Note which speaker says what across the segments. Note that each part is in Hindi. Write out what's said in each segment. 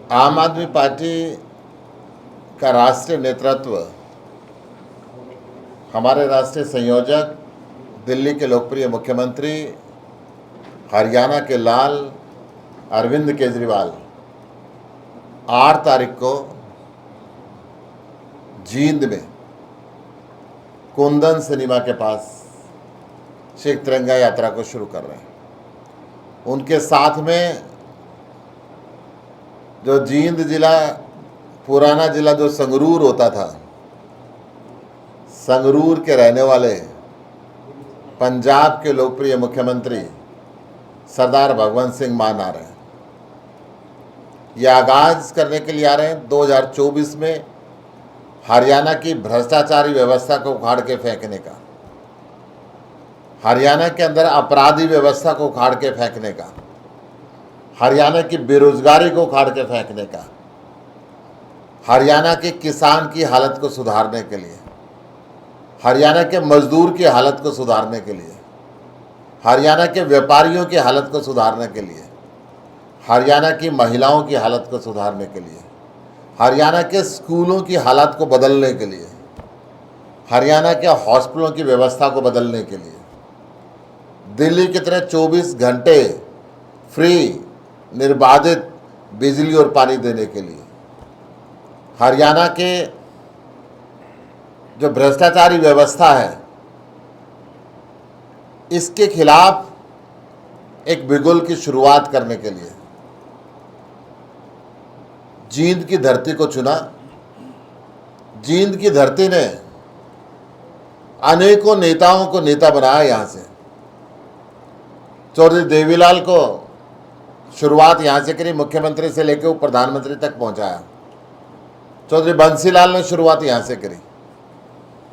Speaker 1: आम आदमी पार्टी का राष्ट्रीय नेतृत्व, हमारे राष्ट्रीय संयोजक, दिल्ली के लोकप्रिय मुख्यमंत्री, हरियाणा के लाल अरविंद केजरीवाल 8 तारीख को जींद में कुंदन सिनेमा के पास से एक तिरंगा यात्रा को शुरू कर रहे हैं। उनके साथ में जो जींद जिला, पुराना जिला जो संगरूर होता था, संगरूर के रहने वाले पंजाब के लोकप्रिय मुख्यमंत्री सरदार भगवंत सिंह मान आ रहे हैं। ये आगाज करने के लिए आ रहे हैं 2024 में हरियाणा की भ्रष्टाचारी व्यवस्था को उखाड़ के फेंकने का, हरियाणा के अंदर अपराधी व्यवस्था को उखाड़ के फेंकने का, हरियाणा की बेरोजगारी को उखाड़ के फेंकने का, हरियाणा के किसान की हालत को सुधारने के लिए, हरियाणा के मजदूर की हालत को सुधारने के लिए, हरियाणा के व्यापारियों की हालत को सुधारने के लिए, हरियाणा की महिलाओं की हालत को सुधारने के लिए, हरियाणा के स्कूलों की हालत को बदलने के लिए, हरियाणा के हॉस्पिटलों की व्यवस्था को बदलने के लिए, दिल्ली की तरह 24 घंटे फ्री निर्बाधित बिजली और पानी देने के लिए, हरियाणा के जो भ्रष्टाचारी व्यवस्था है इसके खिलाफ एक बिगुल की शुरुआत करने के लिए जींद की धरती को चुना। जींद की धरती ने अनेकों नेताओं को नेता बनाया। यहाँ से चौधरी देवीलाल को शुरुआत यहाँ से करी, मुख्यमंत्री से लेकर वो प्रधानमंत्री तक पहुँचाया। चौधरी बंसीलाल ने शुरुआत यहाँ से करी,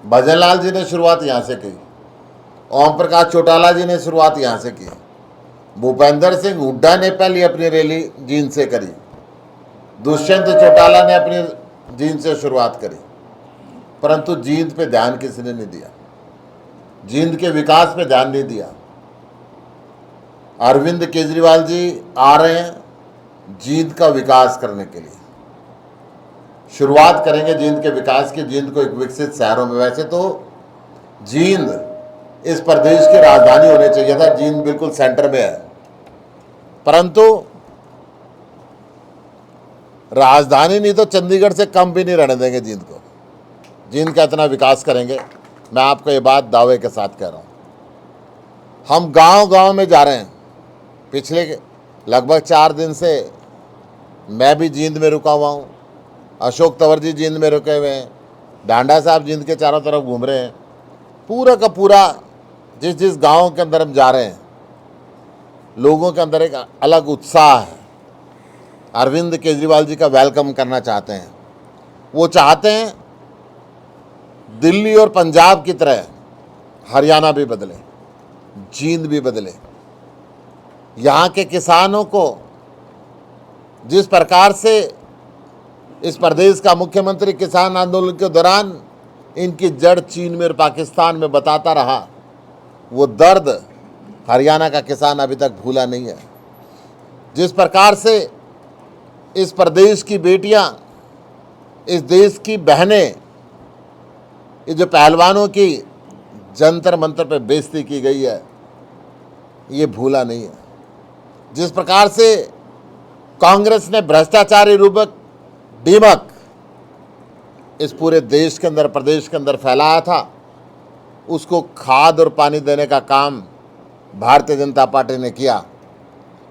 Speaker 1: भजनलाल जी ने शुरुआत यहाँ से की, ओम प्रकाश चौटाला जी ने शुरुआत यहाँ से की, भूपेंद्र सिंह हुड्डा ने पहले अपनी रैली जींद से करी, दुष्यंत चौटाला ने अपनी जींद से शुरुआत करी, परंतु जींद पे ध्यान किसी ने नहीं दिया, जींद के विकास पे ध्यान नहीं दिया। अरविंद केजरीवाल जी आ रहे हैं जींद का विकास करने के लिए, शुरुआत करेंगे जींद के विकास की, जींद को एक विकसित शहरों में। वैसे तो जींद इस प्रदेश की राजधानी होनी चाहिए था, जींद बिल्कुल सेंटर में है, परंतु राजधानी नहीं तो चंडीगढ़ से कम भी नहीं रहने देंगे जींद को। जींद का इतना विकास करेंगे, मैं आपको ये बात दावे के साथ कह रहा हूँ। हम गांव-गांव में जा रहे हैं। पिछले लगभग 4 दिन से मैं भी जींद में रुका हुआ हूँ, अशोक तंवर जी जींद में रुके हुए हैं, डांडा साहब जींद के चारों तरफ घूम रहे हैं। पूरा का पूरा जिस जिस गांव के अंदर हम जा रहे हैं, लोगों के अंदर एक अलग उत्साह है। अरविंद केजरीवाल जी का वेलकम करना चाहते हैं। वो चाहते हैं दिल्ली और पंजाब की तरह हरियाणा भी बदले, जींद भी बदले। यहाँ के किसानों को जिस प्रकार से इस प्रदेश का मुख्यमंत्री किसान आंदोलन के दौरान इनकी जड़ चीन में और पाकिस्तान में बताता रहा, वो दर्द हरियाणा का किसान अभी तक भूला नहीं है। जिस प्रकार से इस प्रदेश की बेटियां, इस देश की बहनें, ये जो पहलवानों की जंतर मंतर पे बेइज्जती की गई है, ये भूला नहीं है। जिस प्रकार से कांग्रेस ने भ्रष्टाचारी रूपक दीमक इस पूरे देश के अंदर, प्रदेश के अंदर फैलाया था, उसको खाद और पानी देने का काम भारतीय जनता पार्टी ने किया।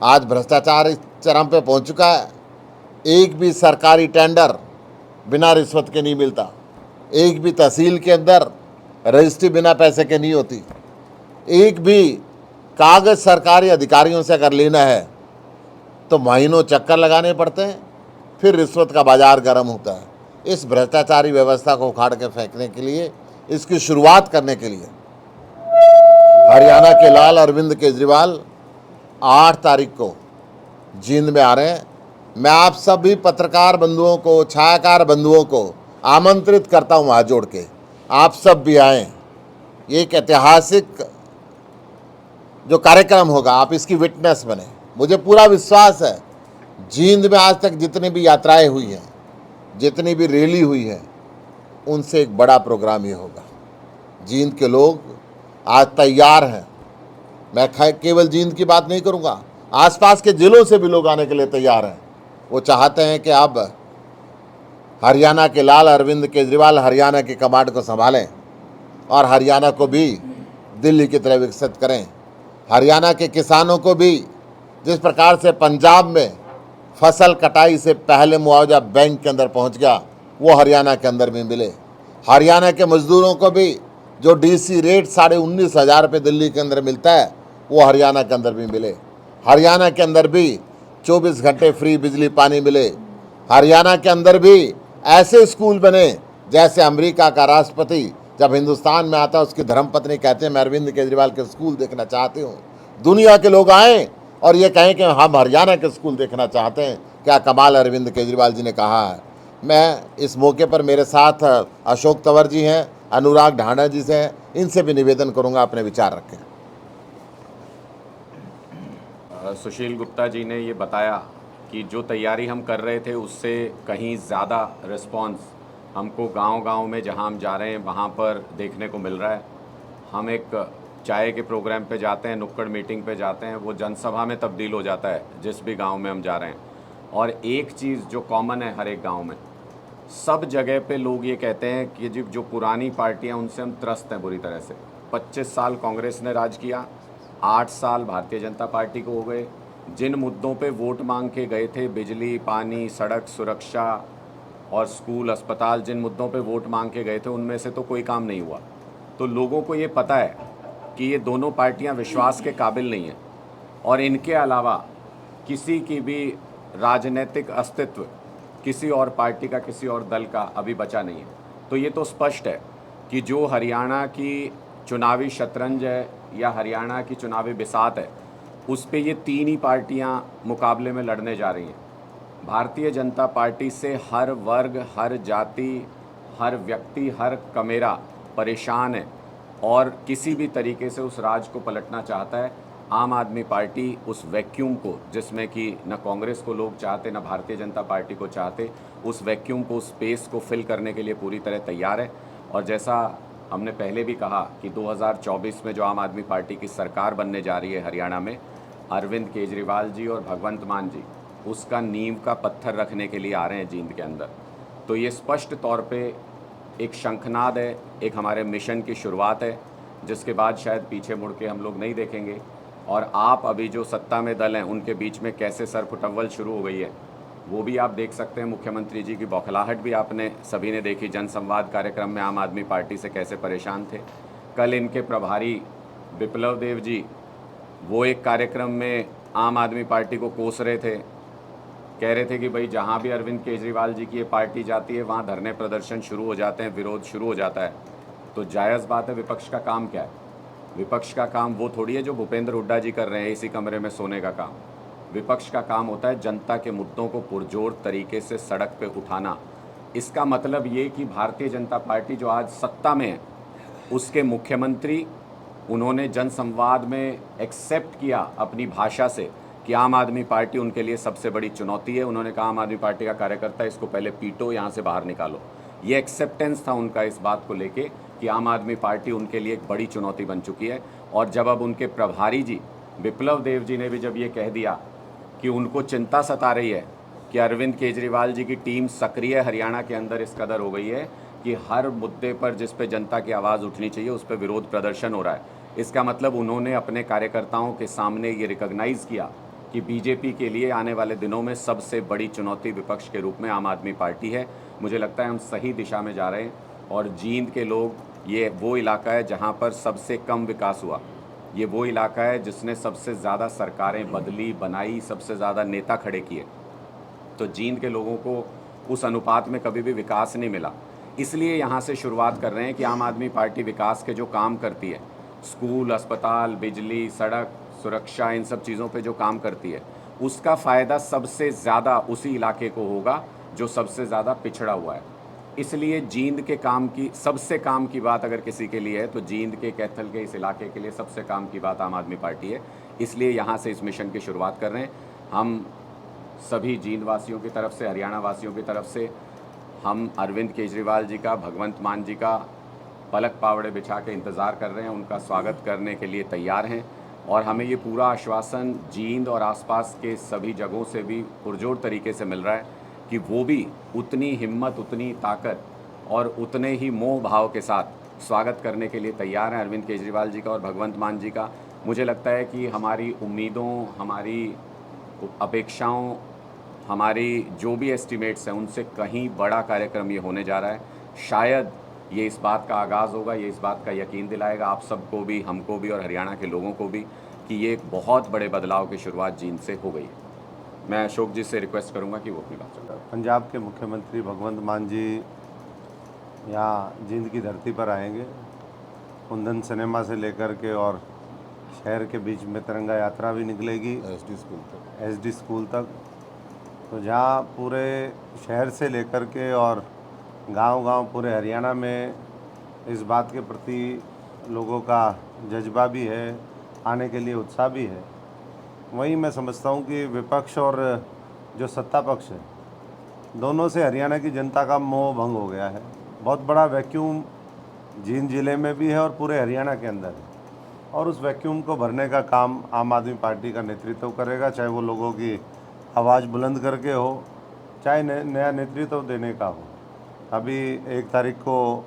Speaker 1: आज भ्रष्टाचार इस चरम पे पहुंच चुका है। एक भी सरकारी टेंडर बिना रिश्वत के नहीं मिलता, एक भी तहसील के अंदर रजिस्ट्री बिना पैसे के नहीं होती, एक भी कागज सरकारी अधिकारियों से अगर लेना है तो महीनों चक्कर लगाने पड़ते हैं, फिर रिश्वत का बाजार गर्म होता है। इस भ्रष्टाचारी व्यवस्था को उखाड़ के फेंकने के लिए, इसकी शुरुआत करने के लिए हरियाणा के लाल अरविंद केजरीवाल 8 तारीख को जींद में आ रहे हैं। मैं आप सभी पत्रकार बंधुओं को, छायाकार बंधुओं को आमंत्रित करता हूं हाथ जोड़ के, आप सब भी आएँ। ये एक ऐतिहासिक जो कार्यक्रम होगा, आप इसकी विटनेस बने। मुझे पूरा विश्वास है जींद में आज तक जितनी भी यात्राएं हुई हैं, जितनी भी रैली हुई है, उनसे एक बड़ा प्रोग्राम ये होगा। जींद के लोग आज तैयार हैं। मैं केवल जींद की बात नहीं करूंगा, आसपास के जिलों से भी लोग आने के लिए तैयार हैं। वो चाहते हैं कि अब हरियाणा के लाल अरविंद केजरीवाल हरियाणा की कमांड को संभालें और हरियाणा को भी दिल्ली की तरह विकसित करें। हरियाणा के किसानों को भी जिस प्रकार से पंजाब में फसल कटाई से पहले मुआवजा बैंक के अंदर पहुंच गया, वो हरियाणा के अंदर भी मिले। हरियाणा के मजदूरों को भी जो डीसी रेट 19,500 रुपये दिल्ली के अंदर मिलता है, वो हरियाणा के अंदर भी मिले। हरियाणा के अंदर भी 24 घंटे फ्री बिजली पानी मिले। हरियाणा के अंदर भी ऐसे स्कूल बने जैसे अमेरिका का राष्ट्रपति जब हिंदुस्तान में आता है उसकी धर्मपत्नी कहते हैं मैं अरविंद केजरीवाल के स्कूल देखना चाहती हूँ। दुनिया के लोग आएँ और ये कहें कि हम हरियाणा के स्कूल देखना चाहते हैं। क्या कमाल अरविंद केजरीवाल जी ने कहा है। मैं इस मौके पर मेरे साथ अशोक तंवर जी हैं, अनुराग ढांडा जी से हैं, इनसे भी निवेदन करूंगा अपने विचार रखें।
Speaker 2: सुशील गुप्ता जी ने ये बताया कि जो तैयारी हम कर रहे थे उससे कहीं ज़्यादा रिस्पांस हमको गांव-गांव में जहां हम जा रहे हैं वहां पर देखने को मिल रहा है। हम एक चाय के प्रोग्राम पे जाते हैं, नुक्कड़ मीटिंग पे जाते हैं, वो जनसभा में तब्दील हो जाता है जिस भी गांव में हम जा रहे हैं। और एक चीज़ जो कॉमन है हर एक गांव में, सब जगह पे लोग ये कहते हैं कि जो पुरानी पार्टियां उनसे हम त्रस्त हैं बुरी तरह से। 25 साल कांग्रेस ने राज किया, 8 साल भारतीय जनता पार्टी को हो गए। जिन मुद्दों पे वोट मांग के गए थे, बिजली, पानी, सड़क सुरक्षा और स्कूल, अस्पताल, जिन मुद्दों पे वोट मांग के गए थे उनमें से तो कोई काम नहीं हुआ। तो लोगों को ये पता है कि ये दोनों पार्टियां विश्वास के काबिल नहीं हैं और इनके अलावा किसी की भी राजनीतिक अस्तित्व किसी और पार्टी का, किसी और दल का अभी बचा नहीं है। तो ये तो स्पष्ट है कि जो हरियाणा की चुनावी शतरंज है या हरियाणा की चुनावी बिसात है, उस पे ये तीन ही पार्टियां मुकाबले में लड़ने जा रही हैं। भारतीय जनता पार्टी से हर वर्ग, हर जाति, हर व्यक्ति, हर कमेरा परेशान है और किसी भी तरीके से उस राज को पलटना चाहता है। आम आदमी पार्टी उस वैक्यूम को, जिसमें कि न कांग्रेस को लोग चाहते न भारतीय जनता पार्टी को चाहते, उस वैक्यूम को, उस स्पेस को फिल करने के लिए पूरी तरह तैयार है। और जैसा हमने पहले भी कहा कि 2024 में जो आम आदमी पार्टी की सरकार बनने जा रही है हरियाणा में, अरविंद केजरीवाल जी और भगवंत मान जी उसका नींव का पत्थर रखने के लिए आ रहे हैं जींद के अंदर। तो ये स्पष्ट तौर पे एक शंखनाद है, एक हमारे मिशन की शुरुआत है, जिसके बाद शायद पीछे मुड़ के हम लोग नहीं देखेंगे। और आप अभी जो सत्ता में दल हैं उनके बीच में कैसे सरपुटअव्वल शुरू हो गई है वो भी आप देख सकते हैं। मुख्यमंत्री जी की बौखलाहट भी आपने सभी ने देखी। जनसंवाद कार्यक्रम में आम आदमी पार्टी से कैसे परेशान थे। कल इनके प्रभारी विप्लव देव जी वो एक कार्यक्रम में आम आदमी पार्टी को कोस रहे थे, कह रहे थे कि भाई जहाँ भी अरविंद केजरीवाल जी की ये पार्टी जाती है वहाँ धरने प्रदर्शन शुरू हो जाते हैं, विरोध शुरू हो जाता है। तो जायज़ बात है, विपक्ष का काम क्या है? विपक्ष का काम वो थोड़ी है जो भूपेंद्र हुड्डा जी कर रहे हैं इसी कमरे में सोने का काम। विपक्ष का काम होता है जनता के मुद्दों को पुरजोर तरीके से सड़क पे उठाना। इसका मतलब ये कि भारतीय जनता पार्टी जो आज सत्ता में है उसके मुख्यमंत्री, उन्होंने जनसंवाद में एक्सेप्ट किया अपनी भाषा से कि आम आदमी पार्टी उनके लिए सबसे बड़ी चुनौती है। उन्होंने कहा आम आदमी पार्टी का कार्यकर्ता इसको पहले पीटो, यहाँ से बाहर निकालो। ये एक्सेप्टेंस था उनका इस बात को लेके कि आम आदमी पार्टी उनके लिए एक बड़ी चुनौती बन चुकी है। और जब अब उनके प्रभारी जी विप्लव देव जी ने भी जब ये कह दिया कि उनको चिंता सता रही है कि अरविंद केजरीवाल जी की टीम सक्रिय हरियाणा के अंदर इस कदर हो गई है कि हर मुद्दे पर जिस पे जनता की आवाज़ उठनी चाहिए उस पर विरोध प्रदर्शन हो रहा है, इसका मतलब उन्होंने अपने कार्यकर्ताओं के सामने ये रिकॉग्नाइज़ किया कि बीजेपी के लिए आने वाले दिनों में सबसे बड़ी चुनौती विपक्ष के रूप में आम आदमी पार्टी है। मुझे लगता है हम सही दिशा में जा रहे हैं। और जींद के लोग, ये वो इलाका है जहाँ पर सबसे कम विकास हुआ, ये वो इलाका है जिसने सबसे ज़्यादा सरकारें बदली, बनाई, सबसे ज़्यादा नेता खड़े किए। तो जींद के लोगों को उस अनुपात में कभी भी विकास नहीं मिला। इसलिए यहाँ से शुरुआत कर रहे हैं कि आम आदमी पार्टी विकास के जो काम करती है, स्कूल, अस्पताल, बिजली, सड़क, सुरक्षा, इन सब चीज़ों पे जो काम करती है, उसका फ़ायदा सबसे ज़्यादा उसी इलाके को होगा जो सबसे ज़्यादा पिछड़ा हुआ है। इसलिए जींद के काम की, सबसे काम की बात अगर किसी के लिए है तो जींद के, कैथल के इस इलाके के लिए सबसे काम की बात आम आदमी पार्टी है। इसलिए यहाँ से इस मिशन की शुरुआत कर रहे हैं। हम सभी जींद वासियों की तरफ से, हरियाणा वासियों की तरफ से हम अरविंद केजरीवाल जी का, भगवंत मान जी का पलक पावड़े बिछा के इंतज़ार कर रहे हैं, उनका स्वागत करने के लिए तैयार हैं। और हमें ये पूरा आश्वासन जींद और आसपास के सभी जगहों से भी पुरजोर तरीके से मिल रहा है कि वो भी उतनी हिम्मत, उतनी ताकत और उतने ही मोह भाव के साथ स्वागत करने के लिए तैयार हैं अरविंद केजरीवाल जी का और भगवंत मान जी का। मुझे लगता है कि हमारी उम्मीदों, हमारी अपेक्षाओं, हमारी जो भी एस्टिमेट्स हैं उनसे कहीं बड़ा कार्यक्रम ये होने जा रहा है। शायद ये इस बात का आगाज़ होगा, ये इस बात का यकीन दिलाएगा आप सबको भी, हमको भी और हरियाणा के लोगों को भी कि ये एक बहुत बड़े बदलाव की शुरुआत जींद से हो गई है। मैं अशोक जी से रिक्वेस्ट करूंगा कि वो अपनी बात करें।
Speaker 3: पंजाब के मुख्यमंत्री भगवंत मान जी यहाँ जींद की धरती पर आएंगे। कुंदन सिनेमा से लेकर के और शहर के बीच में तिरंगा यात्रा भी निकलेगी एसडी स्कूल तक। तो जहाँ पूरे शहर से लेकर के और गांव-गांव पूरे हरियाणा में इस बात के प्रति लोगों का जज्बा भी है, आने के लिए उत्साह भी है। वहीं मैं समझता हूँ कि विपक्ष और जो सत्ता पक्ष है, दोनों से हरियाणा की जनता का मोह भंग हो गया है। बहुत बड़ा वैक्यूम जींद जिले में भी है और पूरे हरियाणा के अंदर है, और उस वैक्यूम को भरने का काम आम आदमी पार्टी का नेतृत्व करेगा, चाहे वो लोगों की आवाज़ बुलंद करके हो, चाहे नया नेतृत्व देने का हो। अभी 1 तारीख को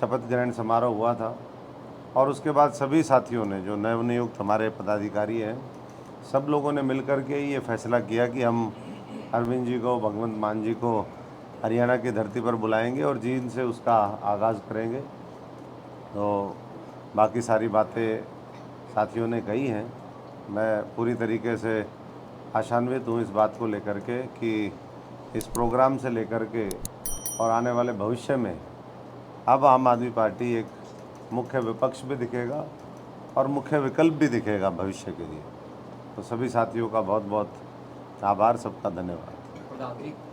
Speaker 3: शपथ ग्रहण समारोह हुआ था और उसके बाद सभी साथियों ने, जो नवनियुक्त हमारे पदाधिकारी हैं, सब लोगों ने मिलकर के ये फैसला किया कि हम अरविंद जी को, भगवंत मान जी को हरियाणा की धरती पर बुलाएंगे और जींद से उसका आगाज़ करेंगे। तो बाकी सारी बातें साथियों ने कही हैं। मैं पूरी तरीके से आशान्वित हूँ इस बात को लेकर के कि इस प्रोग्राम से लेकर के और आने वाले भविष्य में अब आम आदमी पार्टी एक मुख्य विपक्ष भी दिखेगा और मुख्य विकल्प भी दिखेगा भविष्य के लिए। तो सभी साथियों का बहुत बहुत आभार, सबका धन्यवाद।